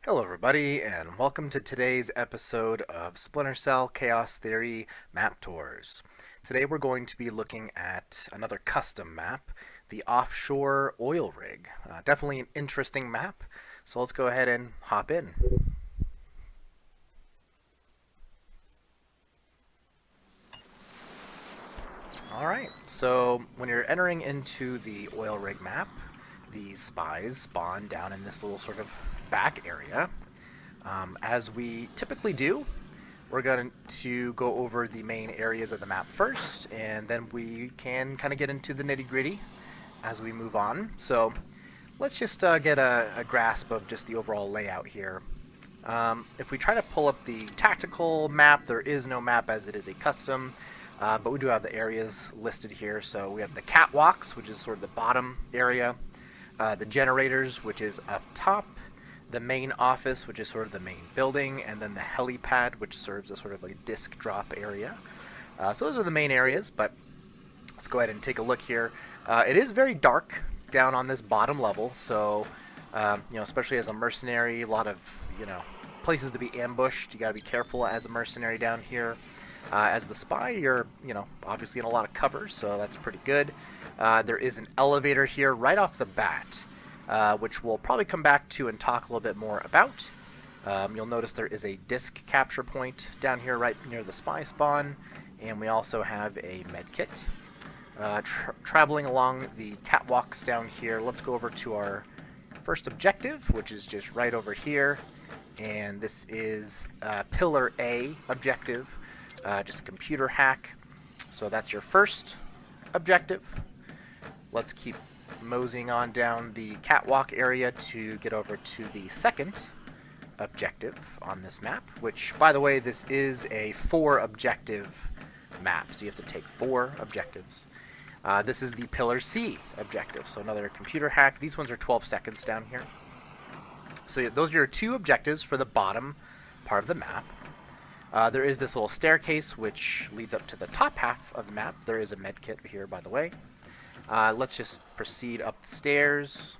Hello, everybody, and welcome to today's episode of Splinter Cell Chaos Theory Map Tours. Today we're going to be looking at another custom map, the Offshore Oil Rig. Definitely an interesting map, so let's go ahead and hop in. Alright, so when you're entering into the oil rig map, the spies spawn down in this little sort of back area. As we typically do, we're going to go over the main areas of the map first, and then we can kind of get into the nitty-gritty as we move on. So let's just get a grasp of just the overall layout here. If we try to pull up the tactical map, there is no map as it is a custom, but we do have the areas listed here. So we have the catwalks, which is sort of the bottom area, the generators, which is up top, the main office, which is sort of the main building, and then the helipad, which serves as sort of a disc drop area. So those are the main areas, but let's go ahead and take a look here. It is very dark down on this bottom level, so especially as a mercenary, a lot of places to be ambushed. You got to be careful as a mercenary down here. As the spy, you're obviously in a lot of cover, so that's pretty good. There is an elevator here right off the bat, which we'll probably come back to and talk a little bit more about. You'll notice there is a disc capture point down here right near the spy spawn, and we also have a med kit. Traveling along the catwalks down here, let's go over to our first objective, which is just right over here, and this is Pillar A objective, just a computer hack. So that's your first objective. Let's keep moseying on down the catwalk area to get over to the second objective on this map, which, by the way, this is a 4-objective map, so you have to take 4 objectives. This is the Pillar C objective, so another computer hack. These ones are 12 seconds down here. So those are your 2 objectives for the bottom part of the map. There is this little staircase which leads up to the top half of the map. There is a med kit here, by the way. Let's just proceed up the stairs.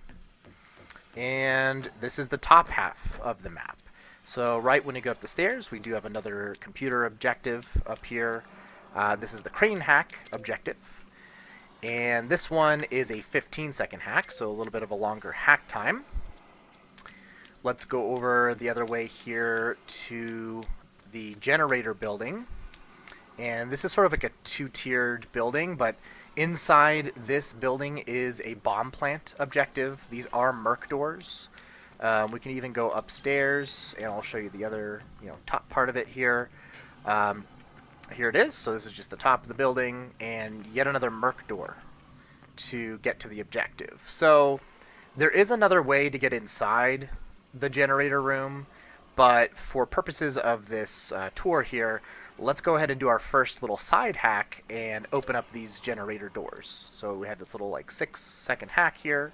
And this is the top half of the map. So right when you go up the stairs, we do have another computer objective up here. This is the crane hack objective. And this one is a 15-second hack, so a little bit of a longer hack time. Let's go over the other way here to the generator building. And this is sort of like a 2-tiered building, but inside this building is a bomb plant objective. These are Merc doors. We can even go upstairs, and I'll show you the other, top part of it here. Here it is. So this is just the top of the building, and yet another Merc door to get to the objective. So there is another way to get inside the generator room, but for purposes of this tour here, let's go ahead and do our first little side hack and open up these generator doors. So we have this little 6-second hack here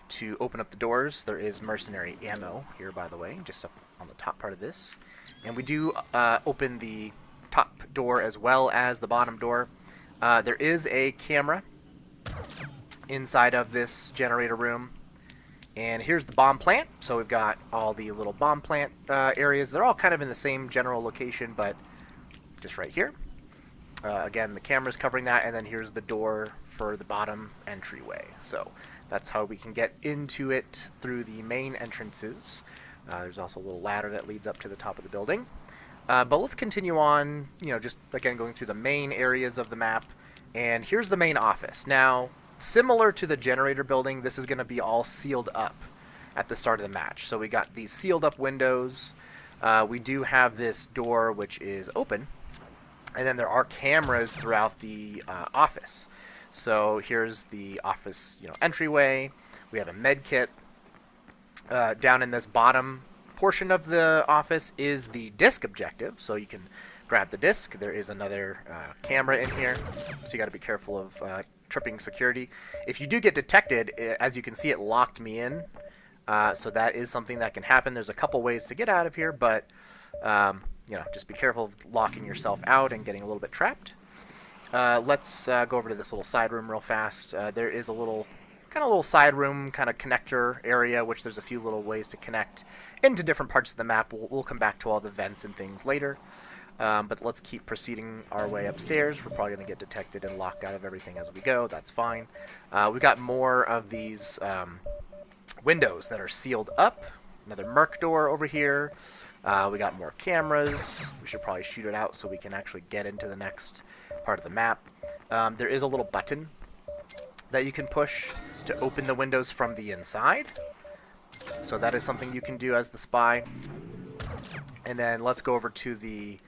to open up the doors. There is mercenary ammo here, by the way, just up on the top part of this. And we do open the top door as well as the bottom door. There is a camera inside of this generator room. And here's the bomb plant. So we've got all the little bomb plant areas. They're all kind of in the same general location, but just right here. Again, the camera's covering that, and then here's the door for the bottom entryway. So that's how we can get into it through the main entrances. There's also a little ladder that leads up to the top of the building. But let's continue on, just again going through the main areas of the map. And here's the main office. Now, similar to the generator building, this is going to be all sealed up at the start of the match. So we got these sealed up windows. We do have this door which is open. And then there are cameras throughout the office. So here's the office, entryway. We have a med kit. Down in this bottom portion of the office is the disc objective. So you can grab the disc. There is another camera in here. So you got to be careful of tripping security. If you do get detected, as you can see, it locked me in. So that is something that can happen. There's a couple ways to get out of here, but just be careful of locking yourself out and getting a little bit trapped. Let's go over to this little side room real fast. There is a little kind of little side room, kind of connector area, which there's a few little ways to connect into different parts of the map. We'll come back to all the vents and things later. But let's keep proceeding our way upstairs. We're probably going to get detected and locked out of everything as we go. That's fine. We've got more of these windows that are sealed up. Another Merc door over here. We got more cameras. We should probably shoot it out so we can actually get into the next part of the map. There is a little button that you can push to open the windows from the inside. So that is something you can do as the spy. And then let's go over to the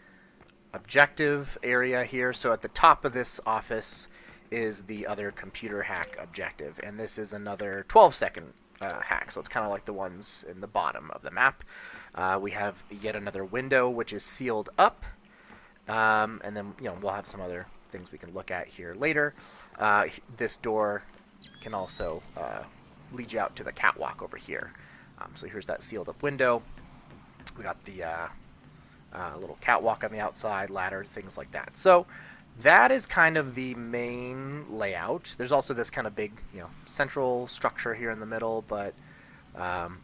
objective area here. So at the top of this office is the other computer hack objective. And this is another 12-second hack. So it's kind of like the ones in the bottom of the map. We have yet another window which is sealed up. And then we'll have some other things we can look at here later. This door can also lead you out to the catwalk over here. So here's that sealed up window. We got the little catwalk on the outside, ladder, things like that. So that is kind of the main layout. There's also this kind of big, central structure here in the middle, but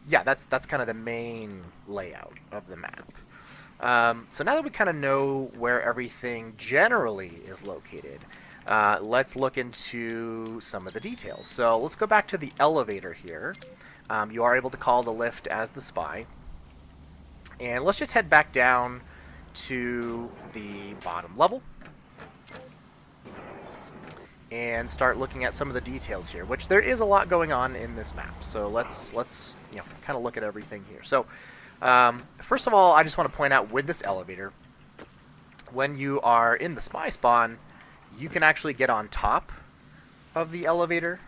yeah, that's kind of the main layout of the map. So now that we kind of know where everything generally is located, let's look into some of the details. So let's go back to the elevator here. You are able to call the lift as the spy. And let's just head back down to the bottom level and start looking at some of the details here, which there is a lot going on in this map. So let's kind of look at everything here. So first of all, I just want to point out with this elevator, when you are in the spy spawn, you can actually get on top of the elevator.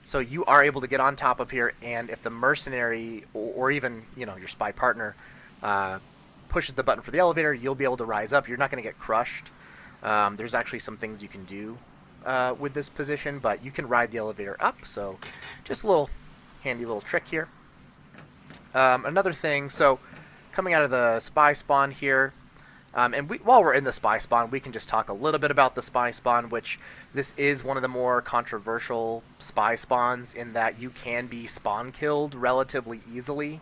So you are able to get on top of here, and if the mercenary or even your spy partner pushes the button for the elevator, you'll be able to rise up. You're not going to get crushed. There's actually some things you can do with this position, but you can ride the elevator up. So just a little handy little trick here. Another thing, so coming out of the spy spawn here, and while we're in the spy spawn, we can just talk a little bit about the spy spawn, which this is one of the more controversial spy spawns in that you can be spawn killed relatively easily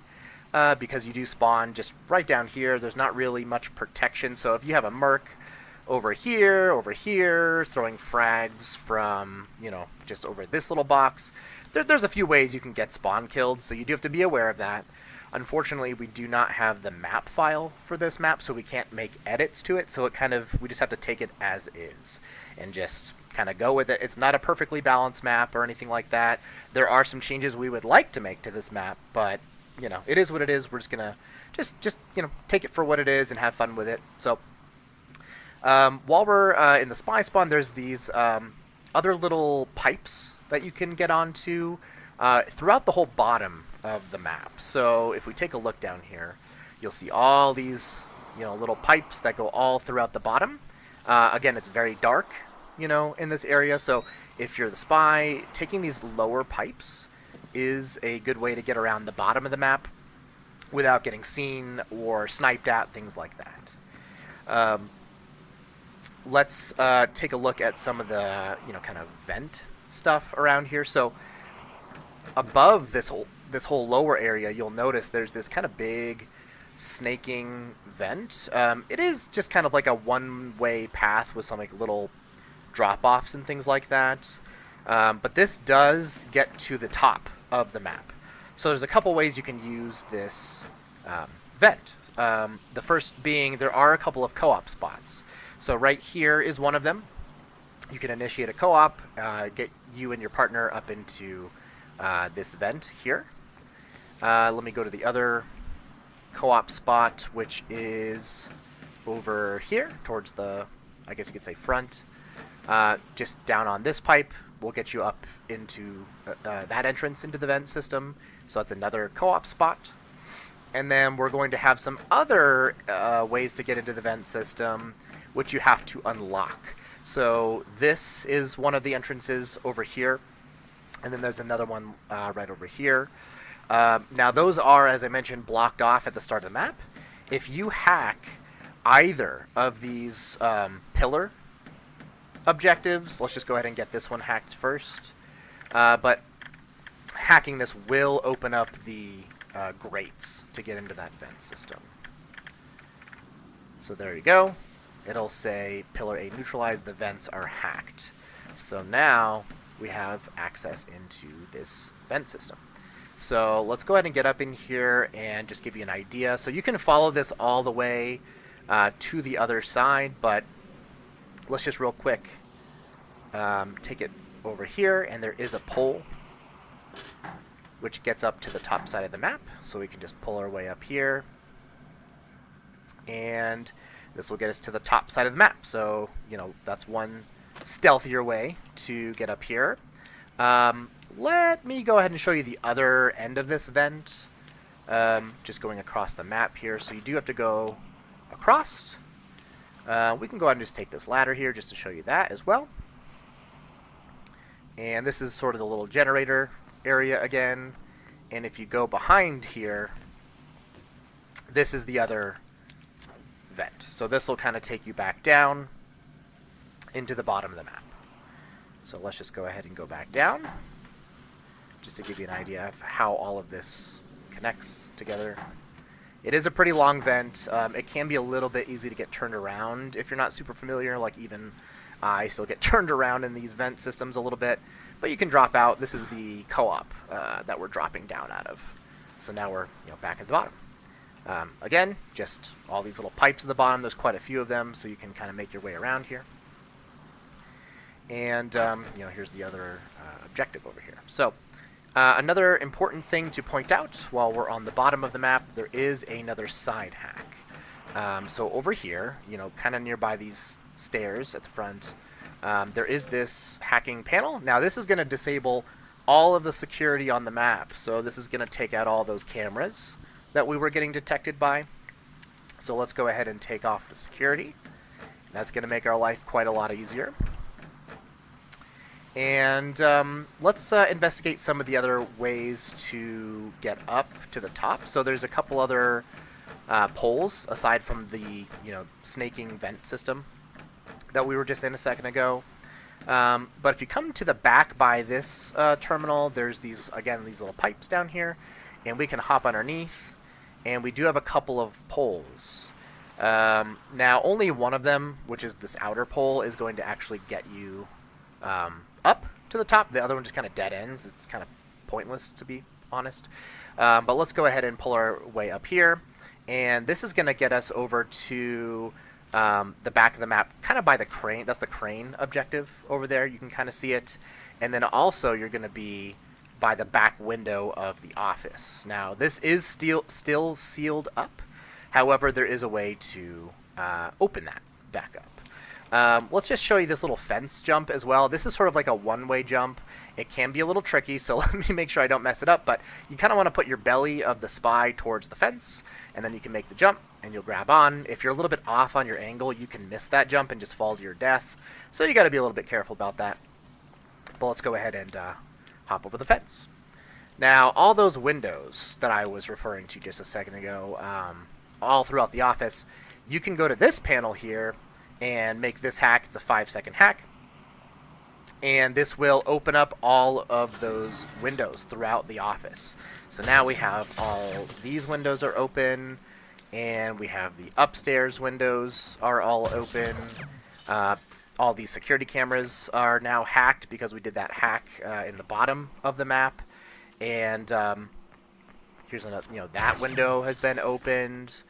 because you do spawn just right down here. There's not really much protection, so if you have a Merc over here, throwing frags from, just over this little box, there's a few ways you can get spawn killed, so you do have to be aware of that. Unfortunately, we do not have the map file for this map, so we can't make edits to it, so we just have to take it as is and just kind of go with it. It's not a perfectly balanced map or anything like that. There are some changes we would like to make to this map, but, it is what it is. We're just going to just take it for what it is and have fun with it. So while we're in the spy spawn, there's these other little pipes that you can get onto throughout the whole bottom of the map. So if we take a look down here, you'll see all these little pipes that go all throughout the bottom. Again, it's very dark in this area, so if you're the spy, taking these lower pipes is a good way to get around the bottom of the map without getting seen or sniped at, things like that. Let's take a look at some of the kind of vent stuff around here. So above this whole lower area, you'll notice there's this kind of big snaking vent. It is just kind of like a one-way path with some little drop-offs and things like that. But this does get to the top of the map. So there's a couple ways you can use this vent. The first being there are a couple of co-op spots. So right here is one of them. You can initiate a co-op, get you and your partner up into this vent here. Let me go to the other co-op spot, which is over here towards the, I guess you could say, front. Just down on this pipe will get you up into that entrance into the vent system. So that's another co-op spot. And then we're going to have some other ways to get into the vent system, which you have to unlock. So this is one of the entrances over here. And then there's another one right over here. Now those are, as I mentioned, blocked off at the start of the map. If you hack either of these pillar objectives, let's just go ahead and get this one hacked first. But hacking this will open up the grates to get into that vent system. So there you go. It'll say pillar A neutralized, the vents are hacked. So now we have access into this vent system. So let's go ahead and get up in here and just give you an idea. So you can follow this all the way to the other side, but let's just real quick take it over here, and there is a pole which gets up to the top side of the map. So we can just pull our way up here, and this will get us to the top side of the map. So, you know, that's one stealthier way to get up here. Let me go ahead and show you the other end of this vent. Just going across the map here. So you do have to go across. We can go ahead and just take this ladder here just to show you that as well. And this is sort of the little generator area again. And if you go behind here, this is the other vent. So this will kind of take you back down into the bottom of the map. So let's just go ahead and go back down, just to give you an idea of how all of this connects together. It is a pretty long vent. It can be a little bit easy to get turned around if you're not super familiar. Like even I still get turned around in these vent systems a little bit, but you can drop out. This is the co-op that we're dropping down out of. So now we're back at the bottom. Again, just all these little pipes at the bottom. There's quite a few of them, so you can kind of make your way around here. And here's the other objective over here. So another important thing to point out while we're on the bottom of the map, there is another side hack. So over here, kind of nearby these stairs at the front, there is this hacking panel. Now this is going to disable all of the security on the map. So this is going to take out all those cameras that we were getting detected by. So let's go ahead and take off the security. That's going to make our life quite a lot easier. And let's investigate some of the other ways to get up to the top. So there's a couple other poles aside from the snaking vent system that we were just in a second ago. But if you come to the back by this terminal, there's these little pipes down here, and we can hop underneath. And we do have a couple of poles. Now only one of them, which is this outer pole, is going to actually get you up to the top. The other one just kind of dead ends. It's kind of pointless, to be honest. But let's go ahead and pull our way up here. And this is going to get us over to the back of the map, kind of by the crane. That's the crane objective over there. You can kind of see it. And then also you're going to be by the back window of the office. Now, this is still sealed up. However, there is a way to open that back up. Let's just show you this little fence jump as well. This is sort of like a one-way jump. It can be a little tricky, so let me make sure I don't mess it up. But you kind of want to put your belly of the spy towards the fence, and then you can make the jump, and you'll grab on. If you're a little bit off on your angle, you can miss that jump and just fall to your death. So you got to be a little bit careful about that. But let's go ahead and hop over the fence. Now, all those windows that I was referring to just a second ago, all throughout the office, you can go to this panel here and make this hack. It's a 5-second hack. And this will open up all of those windows throughout the office. So now we have all these windows are open, and we have the upstairs windows are all open. All these security cameras are now hacked because we did that hack in the bottom of the map. And here's another, that window has been opened.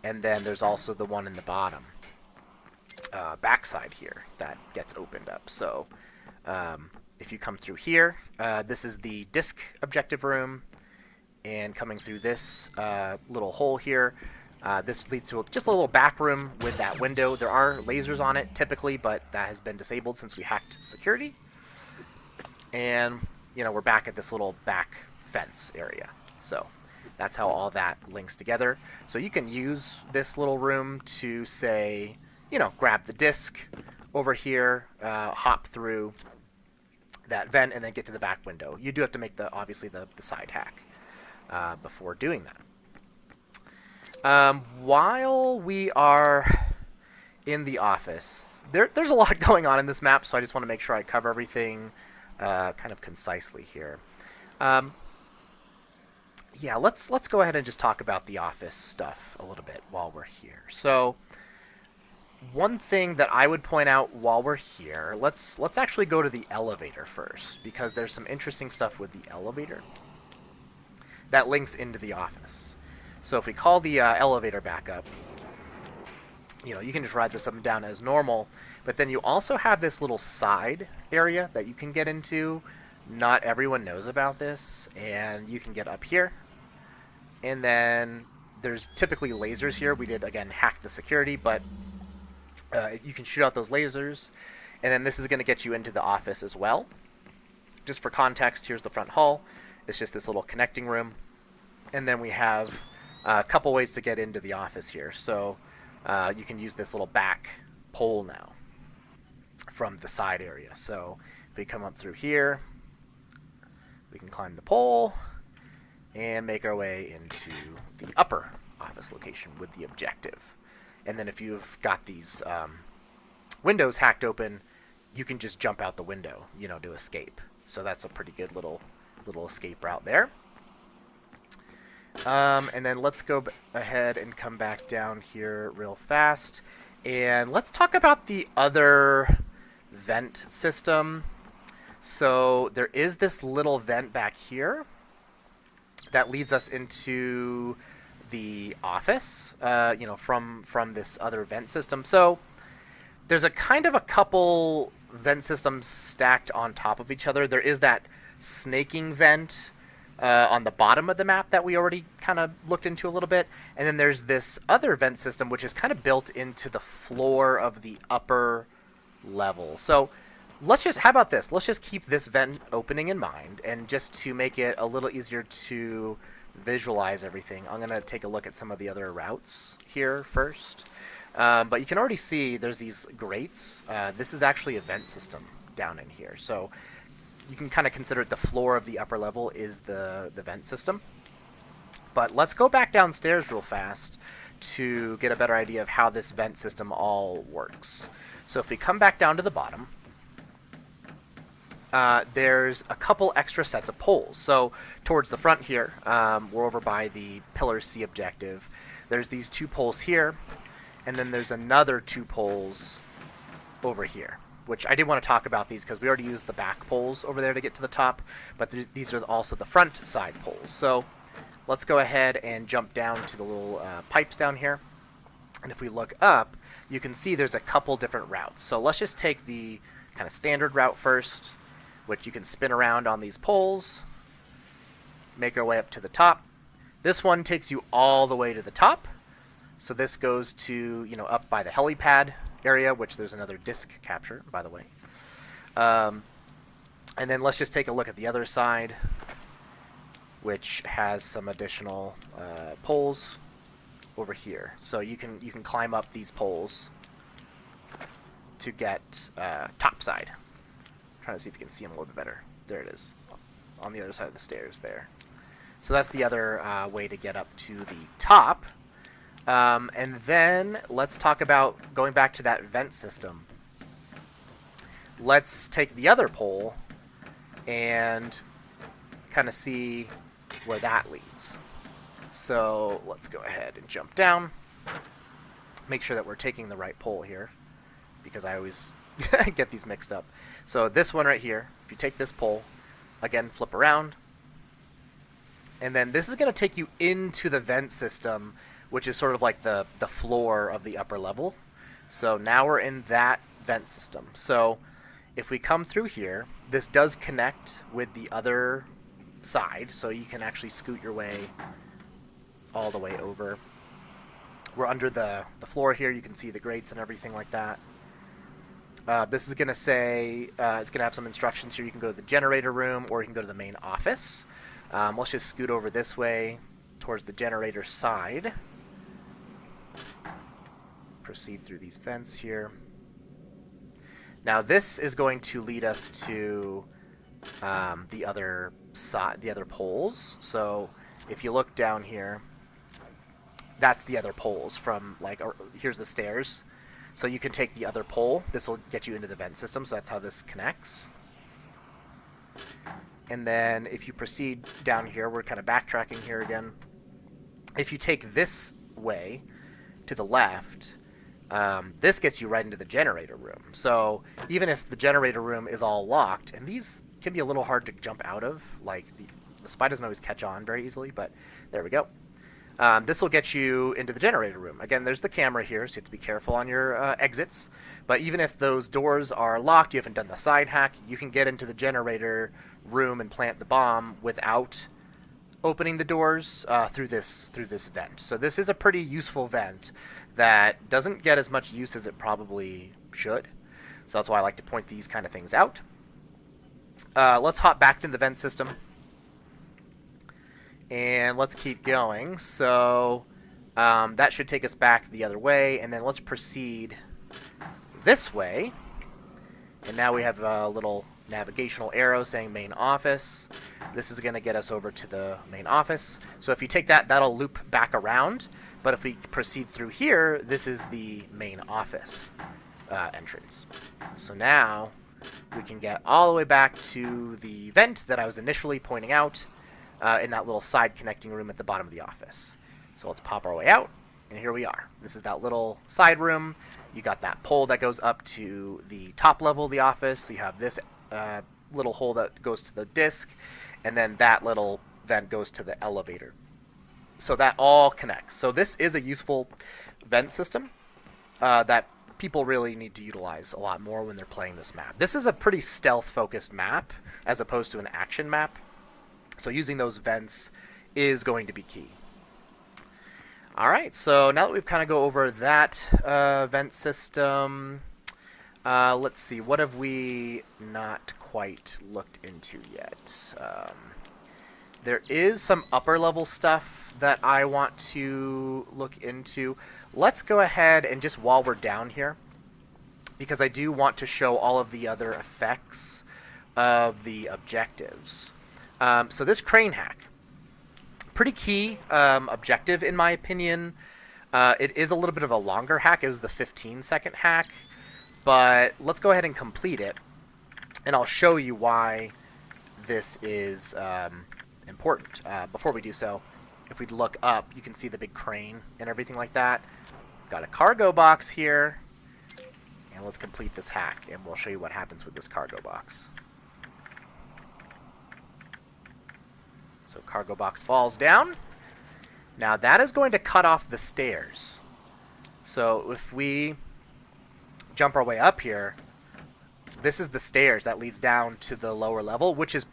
And then there's also the one in the bottom backside here that gets opened up. So if you come through here, this is the disk objective room. And coming through this little hole here, this leads to just a little back room with that window. There are lasers on it typically, but that has been disabled since we hacked security. And we're back at this little back fence area. So that's how all that links together. So you can use this little room to say, grab the disk over here, hop through that vent, and then get to the back window. You do have to make obviously the side hack before doing that. While we are in the office, there's a lot going on in this map, so I just want to make sure I cover everything kind of concisely here. Um, yeah, let's go ahead and just talk about the office stuff a little bit while we're here. So one thing that I would point out while we're here, let's actually go to the elevator first, because there's some interesting stuff with the elevator that links into the office. So if we call the elevator back up, you can just ride this up and down as normal, but then you also have this little side area that you can get into. Not everyone knows about this, and you can get up here, and then there's typically lasers here. We did, again, hack the security, but you can shoot out those lasers, and then this is going to get you into the office as well. Just for context, here's the front hall. It's just this little connecting room, and then we have a couple ways to get into the office here. So you can use this little back pole now from the side area. So if we come up through here, we can climb the pole and make our way into the upper office location with the objective. And then if you've got these windows hacked open, you can just jump out the window, to escape. So that's a pretty good little escape route there. And then let's go ahead and come back down here real fast. And let's talk about the other vent system. So there is this little vent back here that leads us into the office, from this other vent system. So there's a couple vent systems stacked on top of each other. There is that snaking vent on the bottom of the map that we already kind of looked into a little bit, and then there's this other vent system which is kind of built into the floor of the upper level. So how about this? Let's just keep this vent opening in mind, and just to make it a little easier to visualize everything, I'm going to take a look at some of the other routes here first. But you can already see there's these grates. This is actually a vent system down in here. So you can kind of consider it the floor of the upper level is the vent system. But let's go back downstairs real fast to get a better idea of how this vent system all works. So if we come back down to the bottom, there's a couple extra sets of poles. So towards the front here, we're over by the Pillar C objective. There's these 2 poles here, and then there's another 2 poles over here, which I did want to talk about these because we already used the back poles over there to get to the top, but these are also the front side poles. So let's go ahead and jump down to the little pipes down here. And if we look up, you can see there's a couple different routes. So let's just take the kind of standard route first, which you can spin around on these poles, make our way up to the top. This one takes you all the way to the top. So this goes to, up by the helipad area, which there's another disc capture, by the way. And then let's just take a look at the other side, which has some additional poles over here. So you can climb up these poles to get top side. Trying to see if you can see them a little bit better. There it is, on the other side of the stairs there. So that's the other way to get up to the top. And then let's talk about going back to that vent system. Let's take the other pole and kind of see where that leads. So let's go ahead and jump down. Make sure that we're taking the right pole here, because I always get these mixed up. So this one right here, if you take this pole, again, flip around, and then this is going to take you into the vent system, which is sort of like the floor of the upper level. So now we're in that vent system. So if we come through here, this does connect with the other side, so you can actually scoot your way all the way over. We're under the floor here. You can see the grates and everything like that. This is going to say, it's going to have some instructions here. You can go to the generator room, or you can go to the main office. Let's just scoot over this way towards the generator side. Proceed through these vents here. Now this is going to lead us to the other side, the other poles. So if you look down here, that's the other poles from, here's the stairs. So you can take the other pole. This will get you into the vent system, so that's how this connects. And then if you proceed down here, we're kind of backtracking here again. If you take this way to the left, this gets you right into the generator room. So even if the generator room is all locked, and these can be a little hard to jump out of, like the spy doesn't always catch on very easily, but there we go. This will get you into the generator room. Again, there's the camera here, so you have to be careful on your exits. But even if those doors are locked, you haven't done the side hack, you can get into the generator room and plant the bomb without opening the doors through this vent. So this is a pretty useful vent that doesn't get as much use as it probably should. So that's why I like to point these kind of things out. Let's hop back to the vent system. And let's keep going. So that should take us back the other way. And then let's proceed this way. And now we have a little navigational arrow saying main office. This is going to get us over to the main office. So if you take that, that'll loop back around. But if we proceed through here, this is the main office entrance. So now we can get all the way back to the vent that I was initially pointing out in that little side connecting room at the bottom of the office. So let's pop our way out, and here we are. This is that little side room. You got that pole that goes up to the top level of the office. So you have this little hole that goes to the disk, and then that little vent goes to the elevator. So that all connects. So this is a useful vent system that people really need to utilize a lot more when they're playing this map. This is a pretty stealth-focused map as opposed to an action map. So using those vents is going to be key. Alright, so now that we've kind of go over that vent system, let's see, what have we not quite looked into yet? There is some upper level stuff that I want to look into. Let's go ahead and just while we're down here, because I do want to show all of the other effects of the objectives. So this crane hack, pretty key objective in my opinion. It is a little bit of a longer hack. It was the 15-second hack, but let's go ahead and complete it, and I'll show you why this is important. Before we do so, if we look up, you can see the big crane and everything like that. Got a cargo box here, and let's complete this hack, and we'll show you what happens with this cargo box. So cargo box falls down. Now that is going to cut off the stairs. So if we jump our way up here, this is the stairs that leads down to the lower level, which is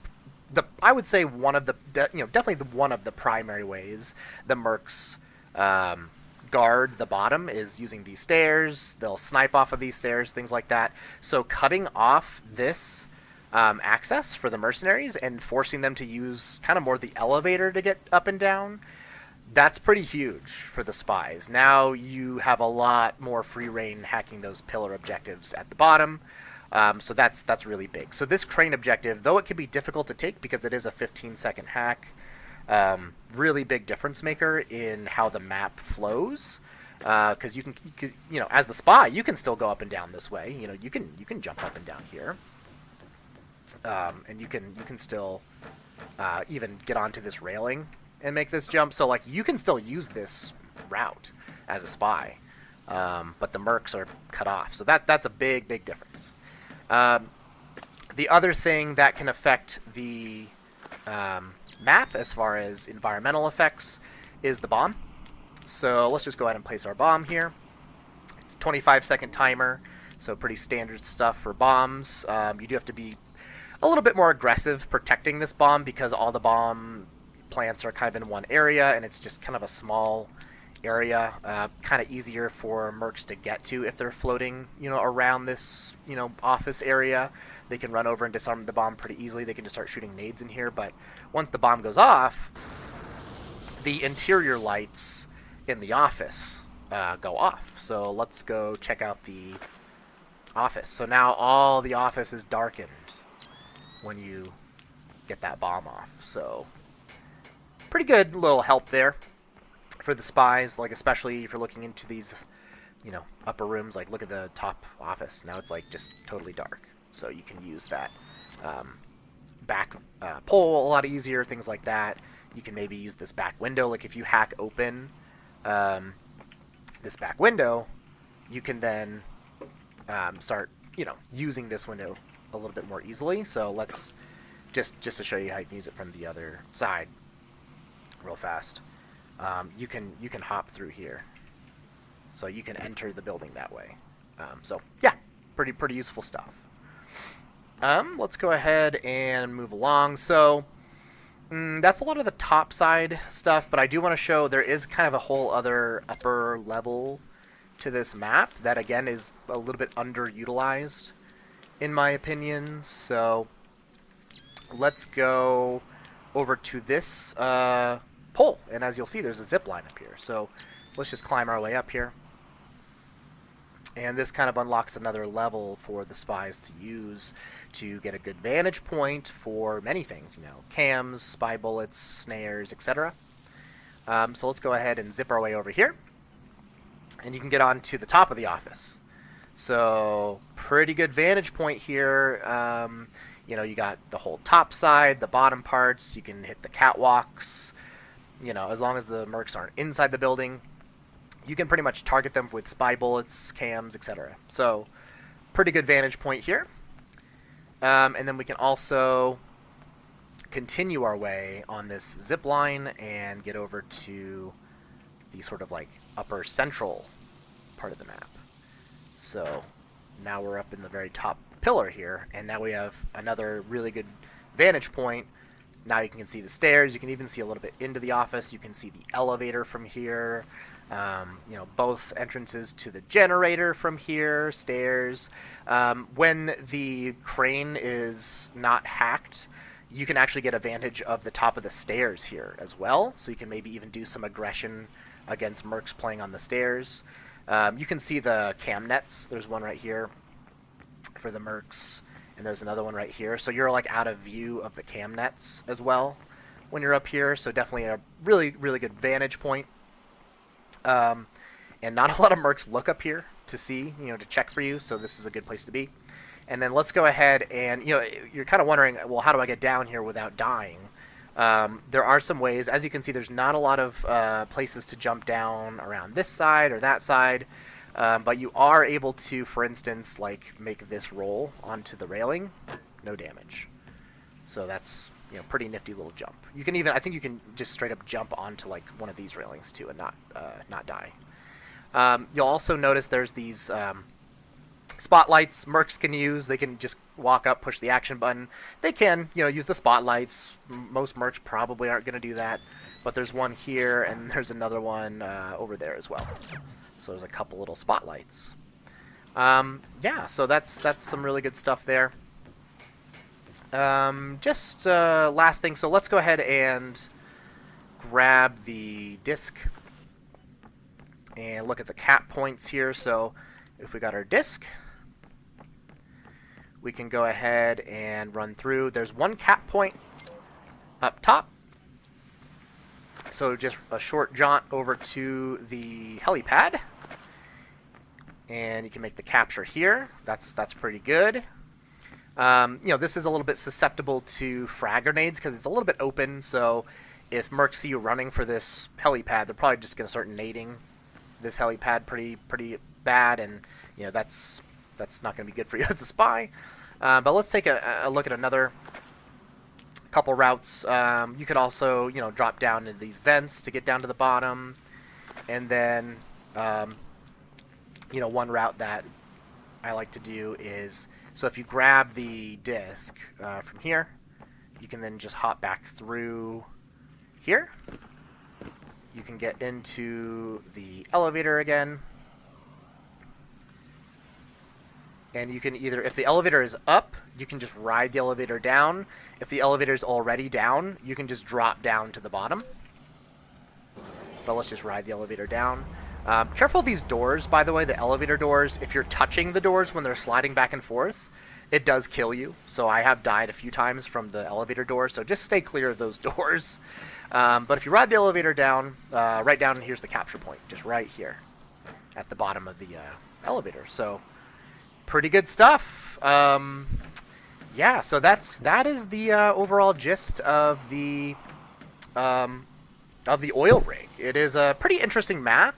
I would say one of the definitely one of the primary ways the Mercs guard the bottom is using these stairs. They'll snipe off of these stairs, things like that. So cutting off this access for the mercenaries and forcing them to use kind of more the elevator to get up and down, that's pretty huge for the spies. Now you have a lot more free reign hacking those pillar objectives at the bottom. So that's really big. So this crane objective, though it can be difficult to take because it is a 15-second hack, really big difference maker in how the map flows. Because you can, as the spy, you can still go up and down this way. You can jump up and down here. And you can still even get onto this railing and make this jump. So like you can still use this route as a spy, but the Mercs are cut off. So that's a big difference. The other thing that can affect the map as far as environmental effects is the bomb. So let's just go ahead and place our bomb here. It's a 25-second timer, so pretty standard stuff for bombs. You do have to be a little bit more aggressive protecting this bomb because all the bomb plants are kind of in one area, and it's just kind of a small area, kind of easier for Mercs to get to if they're floating, around this, office area. They can run over and disarm the bomb pretty easily. They can just start shooting nades in here, but once the bomb goes off, the interior lights in the office go off. So let's go check out the office. So now all the office is darkened when you get that bomb off. So pretty good little help there for the spies, like especially if you're looking into these, upper rooms. Like look at the top office. Now it's like just totally dark. So you can use that back pole a lot easier, things like that. You can maybe use this back window. Like if you hack open this back window, you can then start, using this window a little bit more easily. So let's just to show you how you can use it from the other side, real fast. You can hop through here, so you can enter the building that way. So yeah, pretty useful stuff. Let's go ahead and move along. So that's a lot of the top side stuff, but I do want to show there is kind of a whole other upper level to this map that again is a little bit underutilized in my opinion. So let's go over to this pole, and as you'll see there's a zip line up here. So let's just climb our way up here. And this kind of unlocks another level for the spies to use to get a good vantage point for many things, cams, spy bullets, snares, etc. So let's go ahead and zip our way over here. And you can get on to the top of the office. So pretty good vantage point here. You got the whole top side, the bottom parts. You can hit the catwalks. As long as the mercs aren't inside the building, you can pretty much target them with spy bullets, cams, etc. So, pretty good vantage point here. And then we can also continue our way on this zip line and get over to the sort of like upper central part of the map. So, now we're up in the very top pillar here, and now we have another really good vantage point. Now you can see the stairs. You can even see a little bit into the office. You can see the elevator from here. Both entrances to the generator from here, stairs. When the crane is not hacked, you can actually get advantage of the top of the stairs here as well. So you can maybe even do some aggression against mercs playing on the stairs. You can see the cam nets. There's one right here for the mercs, and there's another one right here. So you're like out of view of the cam nets as well when you're up here. So definitely a really, really good vantage point. And not a lot of mercs look up here to see, to check for you, so this is a good place to be. And then let's go ahead and, you're kind of wondering, well, how do I get down here without dying? There are some ways. As you can see, there's not a lot of places to jump down around this side or that side, but you are able to, for instance, like make this roll onto the railing, no damage. So that's pretty nifty little jump. You can even, I think you can just straight up jump onto like one of these railings too and not die. You'll also notice there's these spotlights mercs can use. They can just walk up, push the action button. They can, use the spotlights. Most mercs probably aren't going to do that, but there's one here and there's another one over there as well. So there's a couple little spotlights. Yeah, so that's some really good stuff there. Last thing, so let's go ahead and grab the disc and look at the cap points here. So if we got our disc, we can go ahead and run through. There's one cap point up top, so just a short jaunt over to the helipad, and you can make the capture here. That's pretty good. This is a little bit susceptible to frag grenades because it's a little bit open, so if mercs see you running for this helipad, they're probably just going to start nading this helipad pretty bad, and that's not going to be good for you as a spy. But let's take a look at another couple routes. You could also drop down into these vents to get down to the bottom, and then one route that I like to do is, so if you grab the disc from here, you can then just hop back through here. You can get into the elevator again. And you can either, if the elevator is up, you can just ride the elevator down. If the elevator is already down, you can just drop down to the bottom. But let's just ride the elevator down. Careful of these doors, by the way, the elevator doors. If you're touching the doors when they're sliding back and forth, it does kill you. So I have died a few times from the elevator doors, so just stay clear of those doors. But if you ride the elevator down, right down, here's the capture point, just right here at the bottom of the elevator. So pretty good stuff. Yeah, so that is the overall gist um, of the oil rig. It is a pretty interesting map.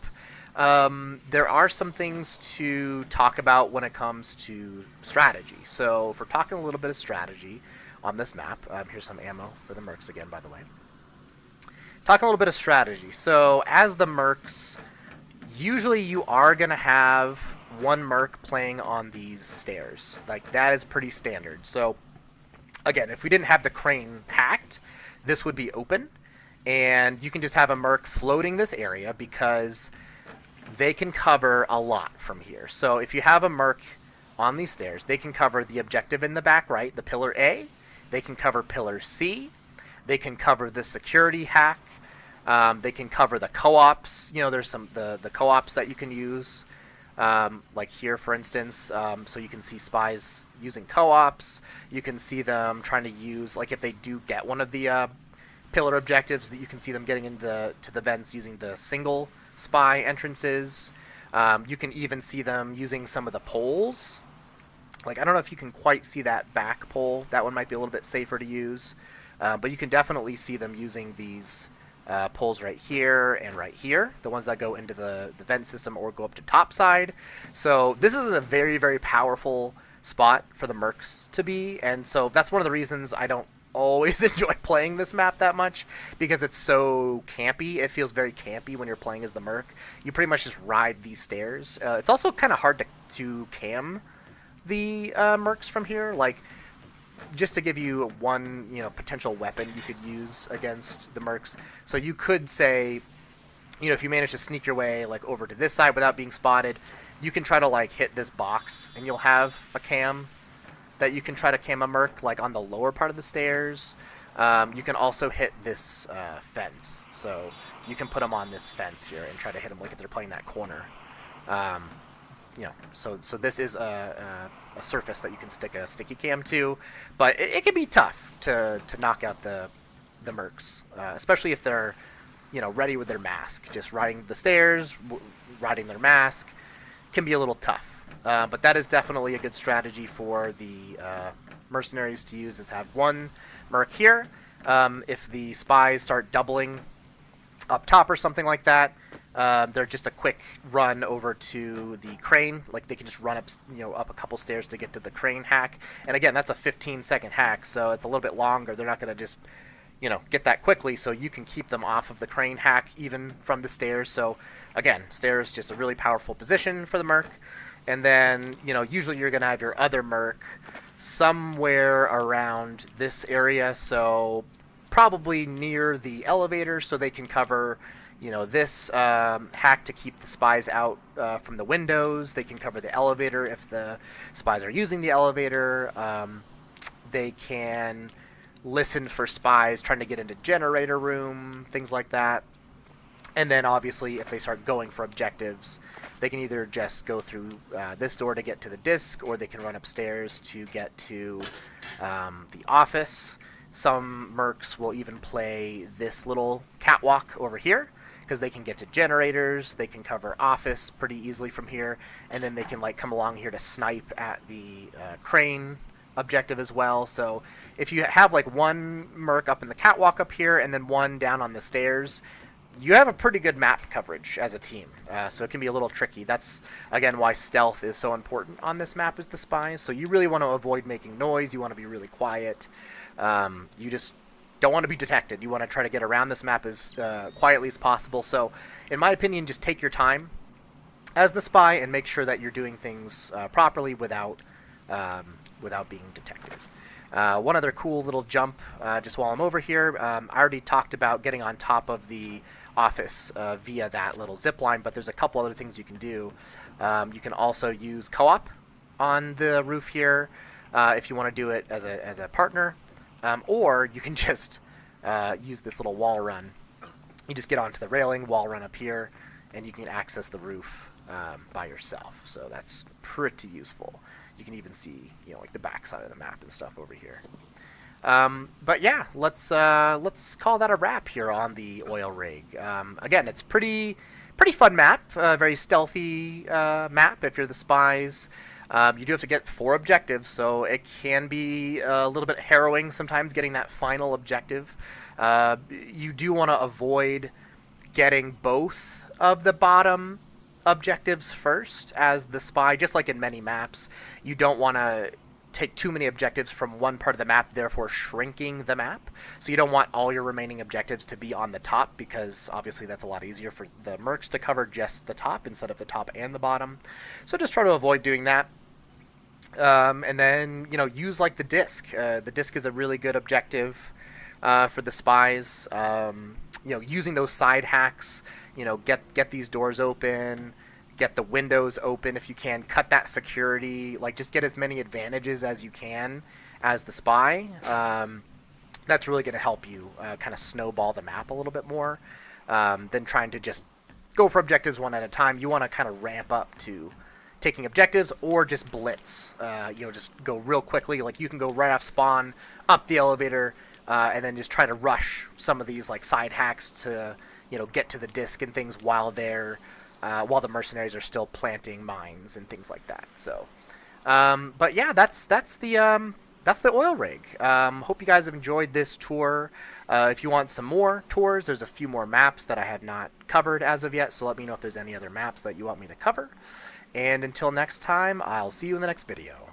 There are some things to talk about when it comes to strategy. So, if we're talking a little bit of strategy on this map, here's some ammo for the Mercs again, by the way. Talking a little bit of strategy. So, as the Mercs, usually you are going to have one Merc playing on these stairs. Like, that is pretty standard. So, again, if we didn't have the crane hacked, this would be open. And you can just have a Merc floating this area because they can cover a lot from here. So if you have a Merc on these stairs, they can cover the objective in the back right, the pillar A. They can cover pillar C. They can cover the security hack. They can cover the co-ops. You know, there's some the co-ops that you can use, like here, for instance. So you can see spies using co-ops. You can see them trying to use, like if they do get one of the pillar objectives, that you can see them getting into the vents using the single spy entrances. You can even see them using some of the poles. Like, I don't know if you can quite see that back pole. That one might be a little bit safer to use. But you can definitely see them using these poles right here and right here, the ones that go into the vent system or go up to top side. So this is a very, very powerful spot for the Mercs to be, and so that's one of the reasons I don't always enjoy playing this map that much, because it's so campy. It feels very campy when you're playing as the Merc. You pretty much just ride these stairs. It's also kind of hard to cam the Mercs from here. Like, just to give you one, potential weapon you could use against the Mercs. So you could say, if you manage to sneak your way like over to this side without being spotted, you can try to like hit this box, and you'll have a cam that you can try to cam a Merc like on the lower part of the stairs. You can also hit this fence, so you can put them on this fence here and try to hit them like if they're playing that corner. So this is a surface that you can stick a sticky cam to, but it can be tough to knock out the Mercs, especially if they're ready with their mask. Just riding the stairs, riding their mask can be a little tough. But that is definitely a good strategy for the mercenaries to use, is have one Merc here. If the spies start doubling up top or something like that, they're just a quick run over to the crane. Like, they can just run up, up a couple stairs to get to the crane hack. And again, that's a 15-second hack, so it's a little bit longer. They're not going to just, get that quickly, so you can keep them off of the crane hack even from the stairs. So again, stairs, just a really powerful position for the Merc. And then, usually you're going to have your other Merc somewhere around this area, so probably near the elevator, so they can cover, this hack to keep the spies out from the windows. They can cover the elevator if the spies are using the elevator. They can listen for spies trying to get into generator room, things like that. And then, obviously, if they start going for objectives, they can either just go through this door to get to the disc, or they can run upstairs to get to the office. Some Mercs will even play this little catwalk over here, because they can get to generators. They can cover office pretty easily from here, and then they can come along here to snipe at the crane objective as well. So if you have one Merc up in the catwalk up here and then one down on the stairs, you have a pretty good map coverage as a team, so it can be a little tricky. That's, again, why stealth is so important on this map as the spies. So you really want to avoid making noise. You want to be really quiet. You just don't want to be detected. You want to try to get around this map as quietly as possible. So, in my opinion, just take your time as the spy and make sure that you're doing things properly without being detected. One other cool little jump, just while I'm over here, I already talked about getting on top of the office via that little zip line, but there's a couple other things you can do. You can also use co-op on the roof here if you want to do it as a partner, or you can just use this little wall run. You just get onto the railing, wall run up here, and you can access the roof by yourself. So that's pretty useful. You can even see, the back side of the map and stuff over here. But yeah, let's call that a wrap here on the oil rig. Again, it's pretty fun map, very stealthy map if you're the spies. You do have to get 4 objectives, so it can be a little bit harrowing sometimes getting that final objective. You do want to avoid getting both of the bottom objectives first as the spy, just like in many maps. You don't want to take too many objectives from one part of the map, therefore shrinking the map. So you don't want all your remaining objectives to be on the top, because obviously that's a lot easier for the mercs to cover just the top instead of the top and the bottom. So just try to avoid doing that. And then, use like the disc. The disc is a really good objective for the spies. Using those side hacks, get these doors open, get the windows open if you can, cut that security, like just get as many advantages as you can as the spy. That's really going to help you kind of snowball the map a little bit more than trying to just go for objectives one at a time. You want to kind of ramp up to taking objectives or just blitz. Just go real quickly. Like you can go right off spawn, up the elevator, and then just try to rush some of these like side hacks to get to the disc and things while the mercenaries are still planting mines and things like that. So, but yeah, that's the oil rig. Hope you guys have enjoyed this tour. If you want some more tours, there's a few more maps that I have not covered as of yet. So let me know if there's any other maps that you want me to cover. And until next time, I'll see you in the next video.